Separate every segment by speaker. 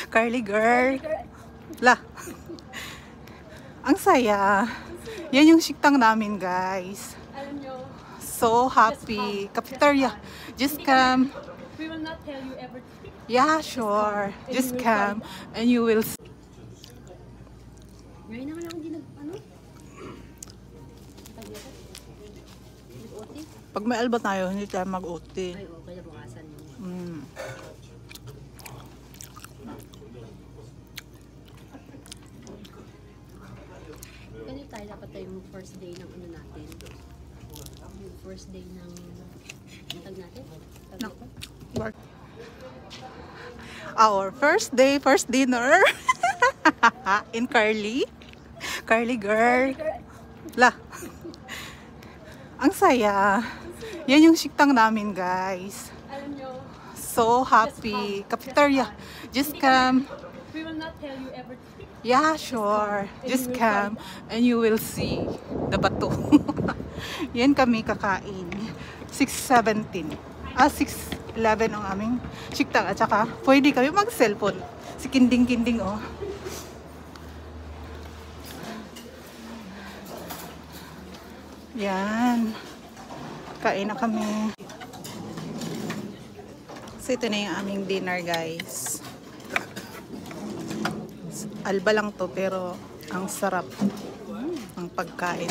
Speaker 1: Carly girl. La. Ang saya. Yan yung siktang namin, guys.
Speaker 2: Alam nyo,
Speaker 1: So happy. Cafeteria. Just come.
Speaker 2: we will not tell you everything.
Speaker 1: Yeah, sure. Just come and you will see.
Speaker 2: Ngayon naman ako din ano? Nag-OT?
Speaker 1: Pag may alba tayo, hindi tayo mag-OT.
Speaker 2: Ay, okay na bukasan yun. Ganito tayo dapat tayo yung first day ng ano natin. Yung first day ng tag natin.
Speaker 1: No. Our first day, first dinner in Carly. Carly girl. La. Ang saya. Yan yung siktang namin, guys.
Speaker 2: Alam nyo,
Speaker 1: So happy. Cafeteria. Just come.
Speaker 2: we will not tell you everything.
Speaker 1: Yeah, sure. Just come and you will see the bato. Yan kami kakain. 6:17. 6:11 ang aming siktang. At saka, pwede kami mag-cellphone. Si Kinding-Kinding, oh. Yan. Kain na kami. So, ito na yung aming dinner, guys. Alba lang to, pero ang sarap ng pagkain.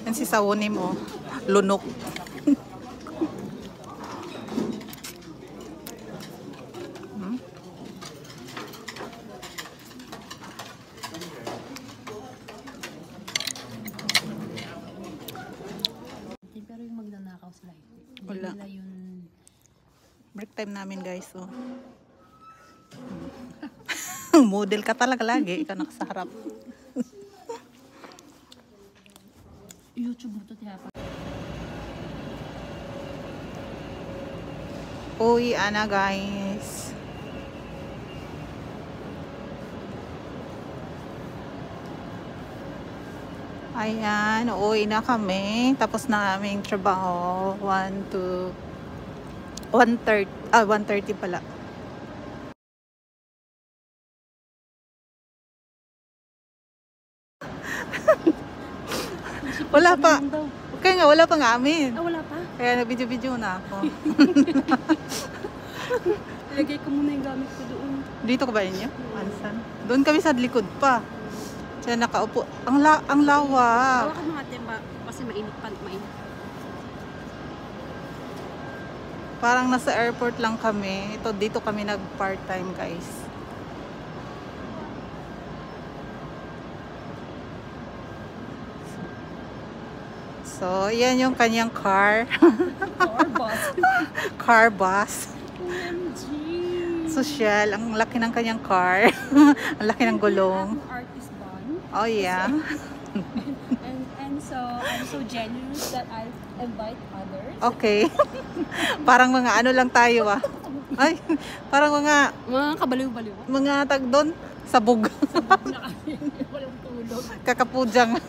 Speaker 1: Yan si Sawoni mo, lunok.
Speaker 2: Pero yung magnanakaw sila.
Speaker 1: Wala.
Speaker 2: Nila yung
Speaker 1: Break time namin, guys. Oh. Model ka talaga lagi. Ikaw nakasaharap.
Speaker 2: YouTube mo to tiyapa.
Speaker 1: Uwi, ana, guys. Ayan, uwi na kami. Tapos na aming trabaho. 1:30 pala. Wala pa. Kaya nga, wala pa nga amin.
Speaker 2: Ah, wala pa?
Speaker 1: Kaya nabidyo-bidyo na ako.
Speaker 2: Ilagay ko muna yung gamit ko doon.
Speaker 1: Dito ka ba ninyo? Ansan? Doon kami sa likod pa. Siya nakaupo. Ang lawa.
Speaker 2: Hawakan mo natin ba? Kasi mainit pa. Mainit.
Speaker 1: Parang nasa airport lang kami. Ito, dito kami nag-part-time, guys. So, yan yung kanyang car.
Speaker 2: Car bus.
Speaker 1: Car bus.
Speaker 2: OMG.
Speaker 1: Social. Ang laki ng kanyang car. Ang laki ng gulong.
Speaker 2: Artist bun.
Speaker 1: Oh, yeah.
Speaker 2: And so, I'm so generous that I invite others.
Speaker 1: Okay. Parang mga ano lang tayo, ah. Ay, parang mga
Speaker 2: Kabaliw-baliw.
Speaker 1: tag doon, sabog.
Speaker 2: Sabog na kami. Walang tulog.
Speaker 1: Kakapujang.